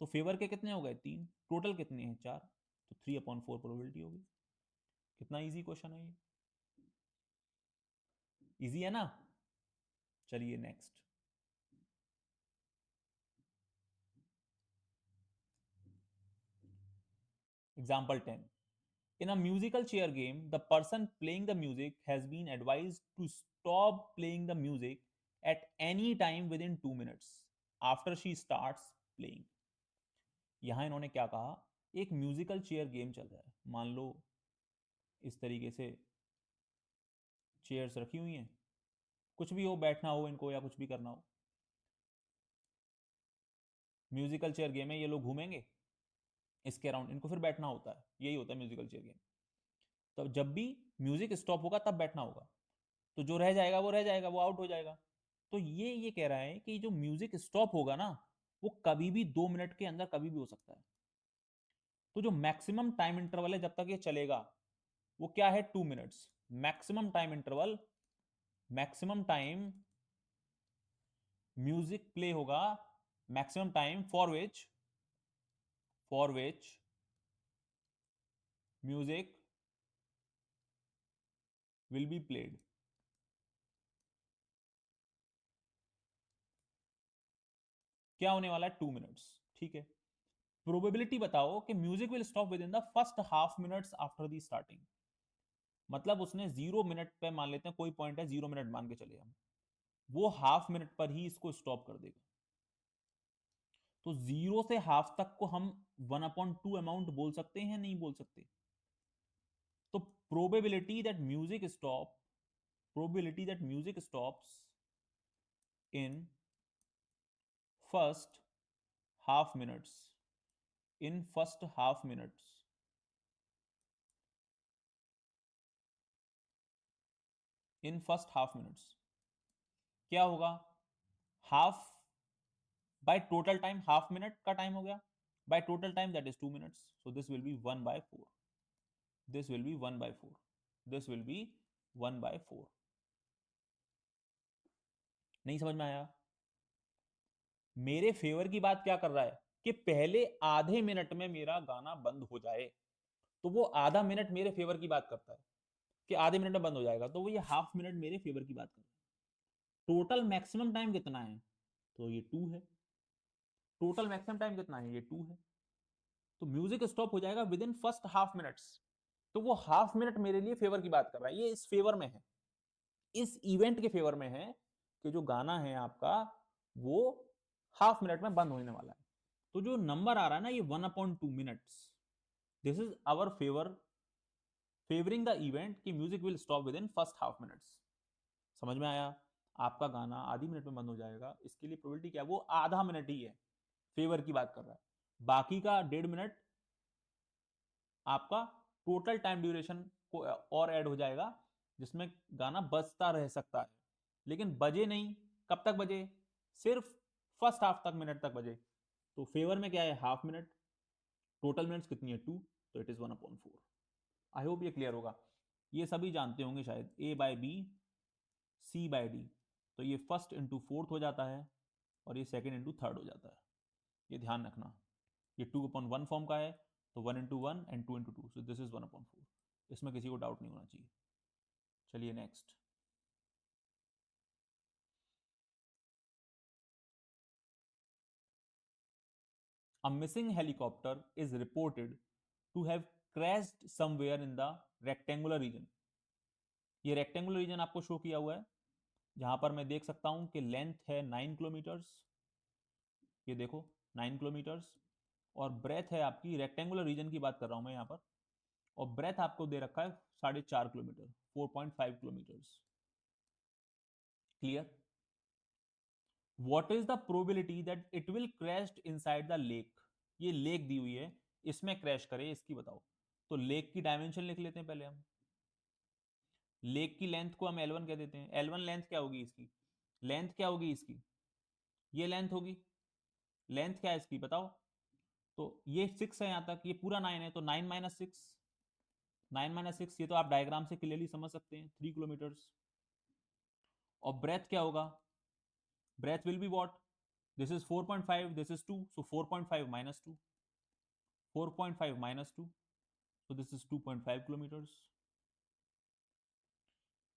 Speaker 1: तो फेवर के कितने हो गए? 3। टोटल कितने हैं? 4। तो 3/4 प्रोबेबिलिटी होगी। कितना इजी क्वेश्चन है ये? इजी है ना? चलिए next, example 10। In a musical chair game, the person playing the music has been advised to stop playing the music at any time within 2 minutes after she starts playing. यहां इन्होंने क्या कहा? एक म्यूजिकल चेयर गेम चल रहा है, मान लो इस तरीके से चेयर्स रखी हुई हैं, कुछ भी हो, बैठना हो इनको या कुछ भी करना हो। म्यूजिकल चेयर गेम है, ये लोग घूमेंगे इसके अराउंड, इनको फिर बैठना होता है, यही होता है म्यूजिकल चेयर गेम। तो जब भी म्यूजिक स्टॉप होगा तब बैठना होगा, तो जो रह जाएगा वो रह जाएगा, वो आउट हो जाएगा। तो ये कह रहा है कि जो म्यूजिक स्टॉप होगा ना, वो कभी भी 2 मिनट के अंदर कभी भी हो सकता है। तो जो मैक्सिमम टाइम इंटरवल है जब तक ये चलेगा, वो क्या है? 2 minutes. Maximum time interval, maximum time music play होगा, maximum time for which music will be played. क्या होने वाला है? 2 मिनट्स, ठीक है। प्रोबेबिलिटी बताओ कि music will stop with in the first half minutes after the starting. मतलब उसने 0 मिनट पे, मान लेते हैं कोई पॉइंट है 0 मिनट मान के चले हम, वो हाफ मिनट पर ही इसको स्टॉप कर देगा। तो 0 से हाफ तक को हम 1/2 अमाउंट बोल सकते हैं, नहीं बोल सकते? तो probability that music stops in first half minutes, in first half minutes, in first half minutes क्या होगा? Half by total time, half minute का टाइम हो गया, by total time that is 2 minutes, so this will B 1/4, this will B 1/4, this will B 1/4। नहीं समझ में आया? मेरे फेवर की बात क्या कर रहा है कि पहले आधे मिनट में मेरा गाना बंद हो जाए, तो वो आधा मिनट मेरे फेवर की बात करता है कि आधे मिनट में बंद हो जाएगा, तो वो ये हाफ मिनट मेरे फेवर की बात कर रहा है। टोटल मैक्सिमम टाइम कितना है? तो ये 2 है। टोटल मैक्सिमम टाइम कितना है? ये 2 है। तो म्यूजिक स्टॉप हो जाएगा with in first half minutes. तो वो हाफ मिनट मेरे लिए फेवर की बात कर रहा है, ये इस फेवर में है, इस इवेंट के फेवर में है कि जो गाना है आपका वो हाफ मिनट में बंद होने वाला है। तो जो नंबर आ रहा है ना, ये 1/2 minutes, this is our favouring the event कि music will stop within first half minutes. समझ में आया? आपका गाना आधी मिनट में बंद हो जाएगा, इसके लिए प्रोबेबिलिटी क्या है? वो आधा मिनट ही है, फेवर की बात कर रहा है। बाकी का 1.5 मिनट आपका टोटल टाइम ड्यूरेशन को और ऐड हो जाएगा, जिसमें गाना बजता रह सकता है, लेकिन बजे नहीं। कब तक बजे? सिर्फ फर्स्ट हाफ तक, मिनट तक बजे। तो फेवर में क्या है? Half minute. टोटल मिनट्स कितनी है? 2, तो इट इज 1/4। आई होप ये क्लियर होगा। ये सभी जानते होंगे शायद, A/B C/D, तो ये फर्स्ट इंटू फोर्थ हो जाता है और ये सेकेंड इंटू थर्ड हो जाता है। ये ध्यान रखना, ये 2/1 फॉर्म का है, तो 1/1 एंड 2/2, सो दिस इज 1/4। इसमें किसी को डाउट नहीं होना चाहिए। चलिए next. A missing helicopter is reported to have crashed somewhere in the rectangular region। ये रेक्टेंगुलर रीजन आपको शो किया हुआ है, जहां पर मैं देख सकता हूं कि लेंथ है 9 किलोमीटर्स, ये देखो 9 किलोमीटर्स, और ब्रेथ है आपकी, रेक्टेंगुलर रीजन की बात कर रहा हूं मैं यहां पर, और ब्रेथ आपको दे रखा है 4.5 kilometre, 4.5 kilometres. Clear? What is the probability that it will crash inside the lake? ये लेक दी हुई है, इसमें क्रैश करे, इसकी बताओ। तो लेक की डायमेंशन लिख लेते हैं पहले हम। लेक की लेंथ को हम L1 कह देते हैं। L1 लेंथ क्या होगी इसकी? लेंथ क्या होगी इसकी? ये लेंथ होगी। लेंथ क्या है इसकी बताओ? तो ये 6 है, यहां तक ये पूरा 9 है, तो 9 - 6, 9 - 6, ये तो आप डायग्राम से क्लियरली समझ सकते हैं, 3 किलोमीटर्स। और ब्रेथ क्या होगा? Breadth will be what? This is 4.5, this is 2, so 4.5 - 2, 4.5 - 2, so this is 2.5 kilometers।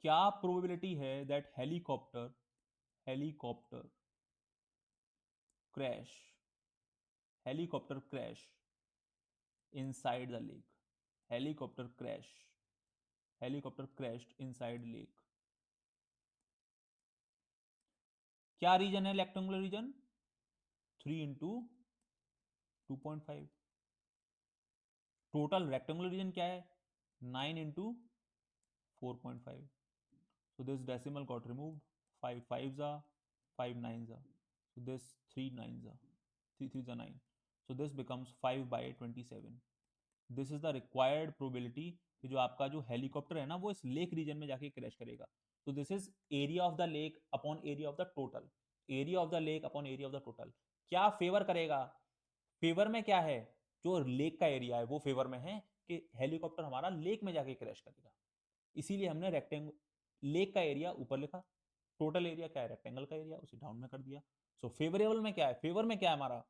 Speaker 1: क्या प्रोबेबिलिटी है that helicopter crash helicopter crash inside the lake? Helicopter crashed inside lake. क्या रीजन है rectangular reason? 3 × 2.5। Total rectangular reason क्या है? 9 × 4.5। so this decimal got removed, 5 5s are, 5 9s are, so this 3 9s are, 3 3s are 9, so this becomes 5/27। This is the required probability कि जो आपका जो helicopter है ना वो इस लेक रीजन में जाके क्रैश करेगा। तो this is area of the lake upon area of the total, area of the lake upon area of the total. क्या फेवर करेगा? फेवर में क्या है? जो लेक का एरिया है वो फेवर में है कि हेलीकॉप्टर हमारा लेक में जाके क्रैश करेगा, इसीलिए हमने रेक्टेंगल लेक का एरिया ऊपर लिखा, टोटल एरिया क्या है? रेक्टेंगल का एरिया, उसे डाउन में कर दिया। सो फेवरेबल में क्या है? फेवर में क्या है हमारा?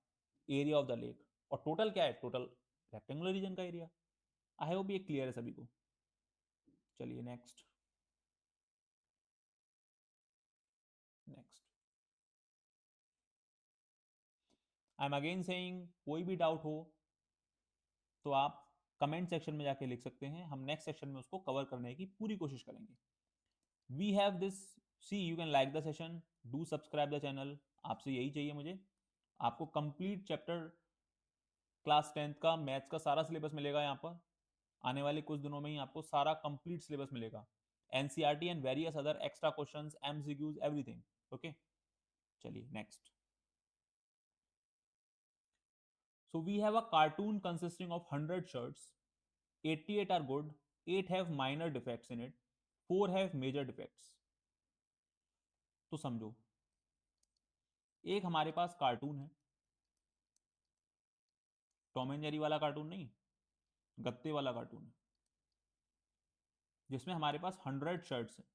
Speaker 1: एरिया ऑफ द लेक, और टोटल क्या है? टोटल रेक्टेंगुलर रीजन का एरिया। आई होप ये क्लियर है सभी को। चलिए next. I am again saying, कोई भी डाउट हो तो आप कमेंट सेक्शन में जाके लिख सकते हैं, हम नेक्स्ट सेक्शन में उसको कवर करने की पूरी कोशिश करेंगे. We have this, see you can like the session, do subscribe the channel. आपसे यही चाहिए मुझे. आपको कंप्लीट चैप्टर क्लास 10th का मैथ्स का सारा सिलेबस मिलेगा यहाँ पर. आने वाले कुछ दिनों में ही आपको सारा कंप्लीट सिलेबस मिलेगा. NCERT and various other extra questions, MCQs, everything. Okay, चलिए next. So we have a cartoon consisting of 100 shirts. 88 are good, 8 have minor defects in it, 4 have major defects. तो समझो, एक हमारे पास कार्टून है, Tom and Jerry वाला cartoon नहीं, गत्ते वाला कार्टून है, जिसमें हमारे पास 100 शर्ट्स हैं.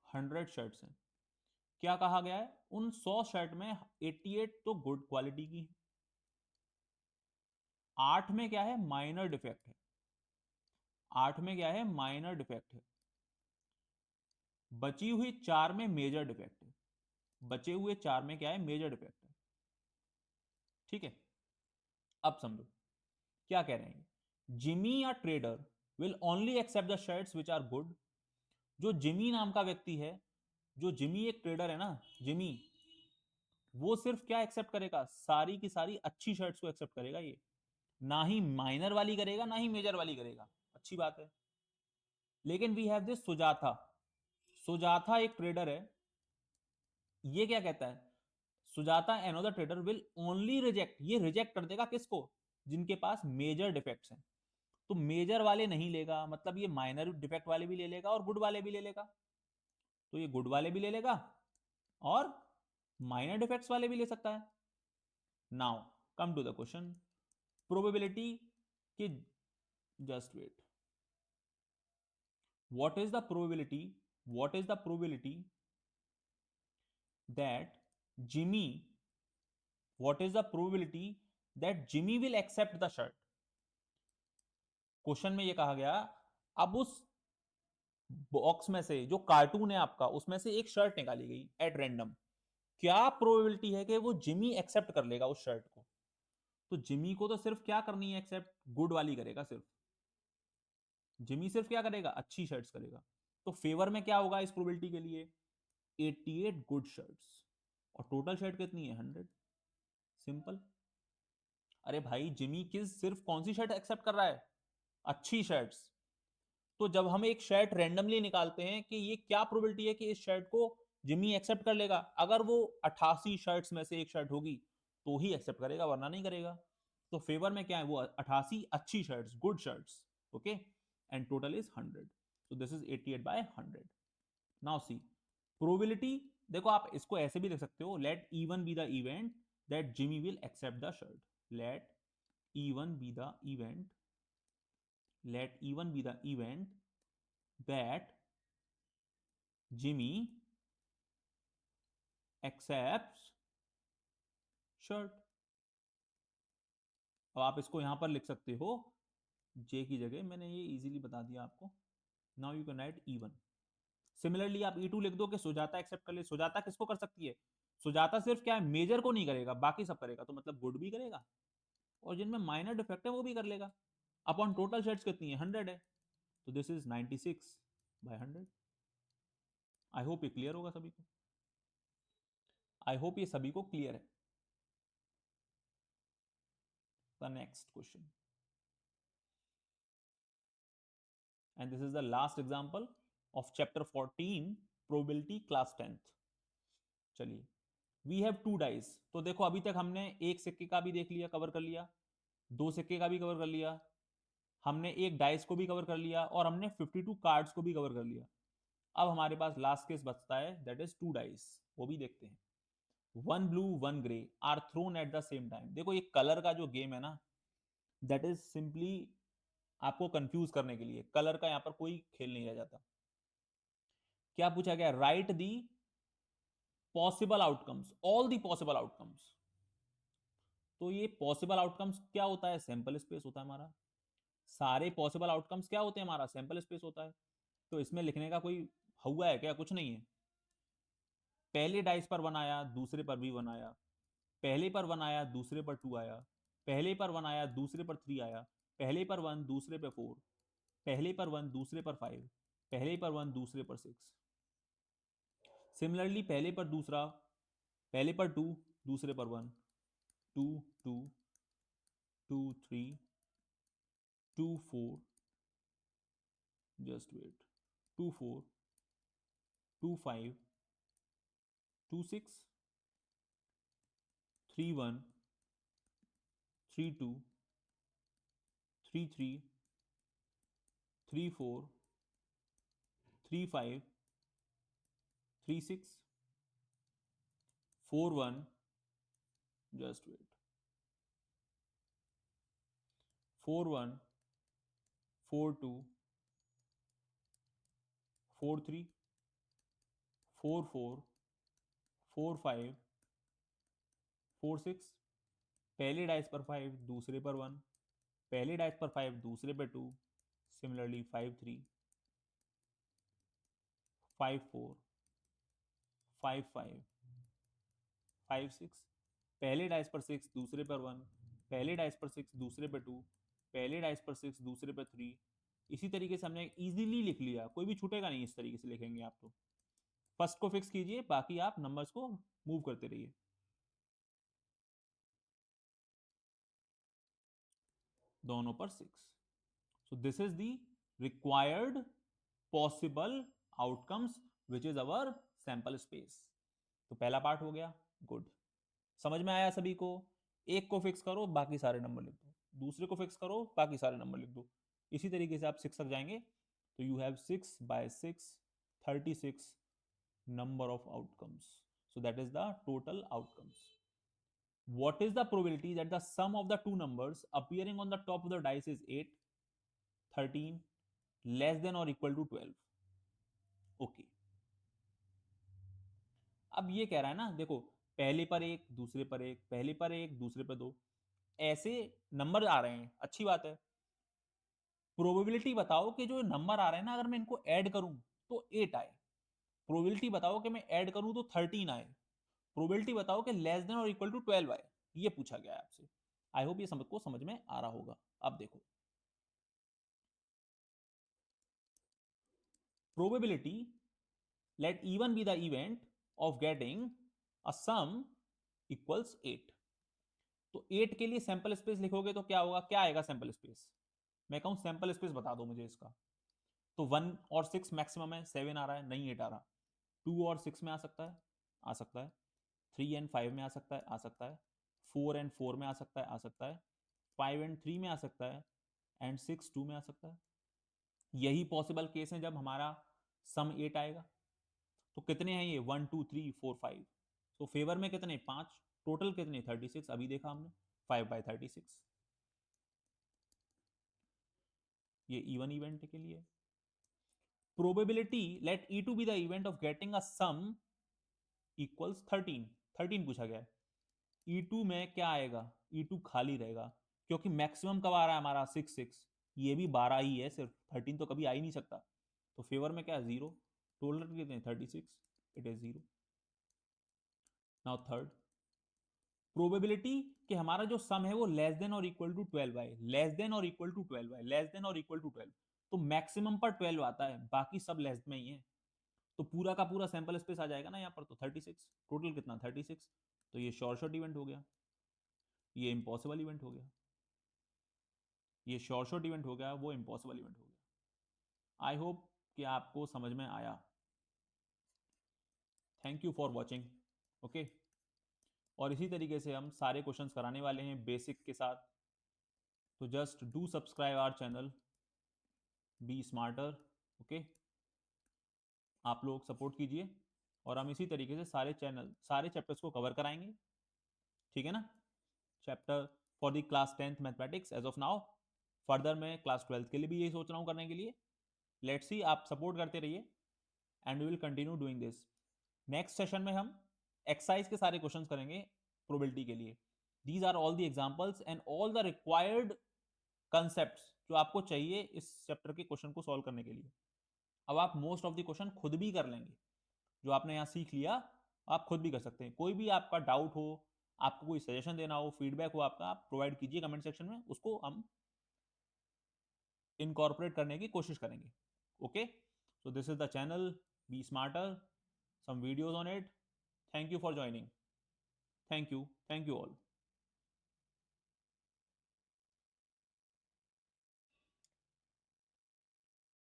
Speaker 1: 100 शर्ट्स हैं. क्या कहा गया है, उन 100 शर्ट में 88 तो गुड क्वालिटी की है, 8 में क्या है, माइनर डिफेक्ट है. 8 में क्या है, माइनर डिफेक्ट है. बची हुई 4 में मेजर डिफेक्ट है. बचे हुए 4 में क्या है, मेजर डिफेक्ट है. ठीक है, अब समझो क्या कह रहे हैं. जिमी या trader will only accept the shirts which are good. जो जिमी नाम का व्यक्ति है, जो जिमी एक ट्रेडर है ना, जिमी, वो सिर्फ क्या एक्सेप्ट करेगा, सारी की सारी अच्छी शर्ट्स को एक्सेप्ट करेगा. ये ना ही माइनर वाली करेगा, ना ही मेजर वाली करेगा. अच्छी बात है. लेकिन we have this Sujata. Sujata एक ट्रेडर है. ये क्या कहता है, Sujata another trader will only reject, ये रिजेक्ट कर देगा किसको, जिनके पास मेजर डिफेक्ट्स हैं. तो मेजर वाले नहीं लेगा, मतलब ये माइनर डिफेक्ट वाले भी ले लेगा और गुड वाले भी ले लेगा. तो ये गुड वाले भी ले लेगा और माइनर डिफेक्ट्स वाले भी ले सकता है. Now come to the question. Probability कि, just wait, what is the probability, what is the probability that Jimmy, what is the probability that Jimmy will accept the shirt. Question में ये कहा गया, अब उस बॉक्स में से जो कार्टून है आपका, उसमें से एक शर्ट निकाली गई एट रैंडम. क्या प्रोबेबिलिटी है कि वो जिमी एक्सेप्ट कर लेगा उस शर्ट को. तो जिमी को तो सिर्फ क्या करनी है, एक्सेप्ट गुड वाली करेगा. सिर्फ जिमी सिर्फ क्या करेगा, अच्छी शर्ट्स करेगा. तो फेवर में क्या होगा इस प्रोबेबिलिटी के लिए, 88 गुड शर्ट्स. और टोटल शर्ट कितनी है, 100. सिंपल. अरे भाई, जिमी किस सिर्फ कौन सी शर्ट एक्सेप्ट कर रहा है, अच्छी शर्ट्स. तो जब हम एक शर्ट रैंडमली निकालते हैं कि ये क्या प्रोबेबिलिटी है कि इस शर्ट को जिमी एक्सेप्ट कर लेगा, अगर वो 88 शर्ट्स में से एक शर्ट होगी तो ही एक्सेप्ट करेगा, वरना नहीं करेगा. तो फेवर में क्या है, वो 88 अच्छी shirts, good shirts. Okay, and total is 100. so this is 88/100. Now see probability. देखो आप इसको ऐसे भी लिख सकते हो, late even be the event that Jimmy will accept the shirt. let even be the event let even be the event that Jimmy accepts shirt. अब आप इसको यहां पर लिख सकते हो, जे की जगह मैंने ये इजीली बता दिया आपको. Now you can write even. Similarly आप E2 लिख दो कि सुजाता एक्सेप्ट कर ले. सुजाता किसको कर सकती है, सुजाता सिर्फ क्या है, मेजर को नहीं करेगा, बाकी सब करेगा. तो मतलब गुड भी करेगा और जिनमें माइनर डिफेक्ट है वो भी कर लेगा. अपॉन टोटल शर्ट्स कितनी है, 100 है. तो दिस इज 96/100. आई होप ये क्लियर होगा सभी को. आई होप ये सभी को क्लियर है. The next question, and this is the last example of chapter 14 probability class 10th. चलिए, वी हैव 2 डाइस. तो देखो अभी तक हमने एक सिक्के का भी देख लिया, कवर कर लिया, 2 सिक्के का भी कवर कर लिया, हमने एक डाइस को भी कवर कर लिया और हमने 52 कार्ड्स को भी कवर कर लिया. अब हमारे पास लास्ट केस बचता है, दैट इज 2 डाइस. वो भी देखते हैं. 1 blue 1 grey are thrown at the same time. देखो ये कलर का जो गेम है ना, दैट इज सिंपली आपको कंफ्यूज करने के लिए. कलर का यहां पर कोई खेल नहीं रह जाता. क्या पूछा गया, right the possible outcomes, all the possible outcomes. तो ये पॉसिबल आउटकम्स क्या होता है, सैंपल स्पेस होता है हमारा. सारे पॉसिबल आउटकम्स क्या होते हैं, हमारा सैंपल स्पेस होता है. तो इसमें लिखने का कोई हुआ है क्या, कुछ नहीं है. पहले डाइस पर 1 आया, दूसरे पर भी 1 आया, पहले पर 1 आया, दूसरे पर 2 आया, पहले पर 1 आया, दूसरे पर 3 आया, पहले पर 1, दूसरे पर 4, पहले पर 1, दूसरे पर 5, पहले पर 1, दूसरे पर 6। सिमिलरली पहले पर दूसरा, पहले पर 2, दूसरे पर 1, 2 2 2 3 2 4, जस्ट वेट, 2 4 2 5 2 6 3 1 3 2 3 3 3 4 3 5 3 6 4 1, just wait, 4 1 4 2 4 3 4 4 4 5 4 6। पहले डाइस पर 5, दूसरे पर 1, पहले डाइस पर 5, दूसरे पर 2, सिमिलरली 5 3 5 4 5 5 5 6। पहले डाइस पर 6, दूसरे पर 1, पहले डाइस पर 6, दूसरे पर 2, पहले डाइस पर 6, दूसरे पर 3। इसी तरीके से हमने इजीली लिख लिया, कोई भी छूटेगा नहीं। इस तरीके से लिखेंगे आप तो फर्स्ट को फिक्स कीजिए, बाकी आप नंबर्स को मूव करते रहिए। दोनों पर 6। सो this is the required possible outcomes which is our sample space. तो पहला पार्ट हो गया, गुड, समझ में आया सभी को। एक को फिक्स करो, बाकी सारे नंबर लिख दो, दूसरे को फिक्स करो, बाकी सारे नंबर लिख दो। इसी तरीके से आप 6 तक जाएंगे। तो you have 6 by 6 36 number of outcomes. So that is the total outcomes. What is the probability that the sum of the two numbers appearing on the top of the dice is 8 13 less than or equal to 12? Okay. अब ये कह रहा है ना, देखो पहले पर एक, दूसरे पर एक, पहले पर एक, दूसरे पर 2, ऐसे नंबर आ रहे हैं, अच्छी बात है। प्रोबेबिलिटी बताओ कि जो नंबर आ रहे हैं ना, अगर मैं इनको ऐड करूं तो 8 आए। प्रोबेबिलिटी बताओ कि मैं ऐड करूं तो 13 आए। प्रोबेबिलिटी बताओ कि लेस देन और इक्वल टू 12 आए। ये पूछा गया है आपसे। आई होप ये समझ में आ रहा होगा। अब देखो, probability let even be the event of getting a sum equals 8। तो 8 के लिए सैंपल स्पेस लिखोगे तो क्या होगा, क्या आएगा सैंपल स्पेस? मैं कहूं सैंपल स्पेस बता दो मुझे इसका। तो 1 और 6 मैक्सिमम है, 7 आ रहा है, नहीं 8 आ रहा। 2 और 6 में आ सकता है, आ सकता है। 3 एंड 5 में आ सकता है, आ सकता है। 4 एंड 4 में आ सकता है, आ सकता है। 5 एंड 3 में आ सकता है, एंड 6 2 में आ सकता है। यही पॉसिबल केस है जब हमारा सम 8 आएगा। तो कितने हैं ये, 1 2 3 4 5। तो फेवर में कितने, 5। टोटल कितने, 36। अभी देखा हमने 5 by 36। ये इवन इवेंट के लिए। Probability let E two be the event of getting a sum equals 13। 13 पूछा गया है। E2 में क्या आएगा, E2 खाली रहेगा, क्योंकि मैक्सिमम कब आ रहा है हमारा, 6 6। ये भी 12 ही है सिर्फ, 13 तो कभी आ ही नहीं सकता। तो फेवर में क्या है, 0। टोटल कितने, 36, it is 0। Now third, probability कि हमारा जो सम है वो लेस देन और इक्वल टू 12 आए, लेस देन और इक्वल टू 12 आए, लेस देन और इक्वल टू 12। तो मैक्सिमम पर 12 आता है, बाकी सब लेस में ही है। तो पूरा का पूरा सैंपल स्पेस आ जाएगा ना यहाँ पर। तो 36, टोटल कितना, 36। तो ये शॉर्ट इवेंट हो गया, ये इम्पॉसिबल इवेंट हो गया, ये शॉर्ट इवेंट हो गया, वो इम्पॉसिबल इवेंट हो गया। आई होप कि आपको समझ में आया। Thank you for watching. Okay, और इसी तरीके से हम सारे क्वेश्चंस कराने वाले हैं बेसिक के साथ। तो just do subscribe our channel be smarter. Okay, आप लोग सपोर्ट कीजिए, और हम इसी तरीके से सारे चैप्टर्स को कवर कराएंगे। ठीक है ना? Chapter for the class 10th mathematics as of now. Further मैं क्लास 12th के लिए भी यही सोच रहा हूँ करने के लिए। लेट्स सी, आप सपोर्ट करते रहिए, and we will continue doing this. Next session में हम एक्सरसाइज के सारे क्वेश्चंस करेंगे प्रोबेबिलिटी के लिए। These are all the examples and all the required concepts जो आपको चाहिए इस चैप्टर के क्वेश्चन को सॉल्व करने के लिए। अब आप मोस्ट ऑफ द क्वेश्चन खुद भी कर लेंगे, जो आपने यहाँ सीख लिया आप खुद भी कर सकते हैं। कोई भी आपका डाउट हो, आपको कोई सजेशन देना हो, फीडबैक हो आपका, आप प्रोवाइड कीजिए कमेंट सेक्शन में, उसको हम इनकॉर्पोरेट करने की कोशिश करेंगे. Okay, so this is the channel be smarter, some videos on it. Thank you for joining. Thank you all.